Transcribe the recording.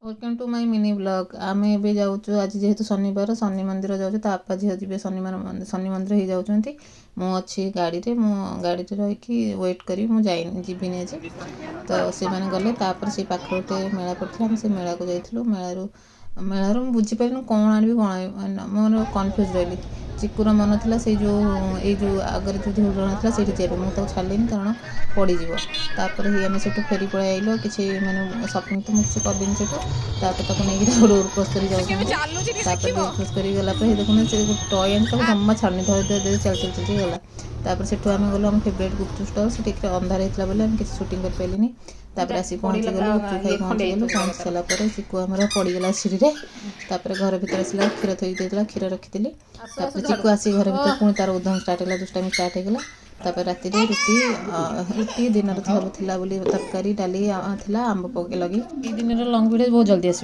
Welcome to my mini blog. आम ए जाऊँ आज जेहेतु शनिवार शनि मंदिर जाऊँ ता बापा झील जी शनि मंदिर हो जाऊँच मुझे गाड़ी रे गाड़ी रही वेट करी मुझे जीविनी आज तो से मैंने गले से पाख गोटे मेला पड़ता से मेला को जाइलु मेलार बुझीपारे कौन आनी कौन मोर कन्फ्यूज रही। चिकुर मन था से जो आगे जो धूल था से जाए मुझे छाड़िनी कारण पड़ज आम से फेरी पड़े आइल कि मैंने सपिंग तो मुझे कलिनी से नहीं रोड क्रॉस कर रोड क्रॉस कर गलापर देखुना से टय आनी जमा छाड़नी धर चल चल चल गला से आम गलु आम फेवरेट गुपचुप स्टल से अंधार होता बोले आम किसी सुटिंग कर पारे तापर आसी पहुँची गलु गुपचुप खाई पहुँची गलु पहुँची सारापर चिकु आमर पड़गला सीढ़ी घर भर आसला क्षीर थी क्षीर रखी चिकु आसी घर भर पुणी तार उधम स्टार्ट है दुष्टामी स्टार्ट होगा तापर राति रुटी दिन सब थी तरकारी डाली आंब पके लगे दिन लंग भिडियो बहुत जल्दी आस।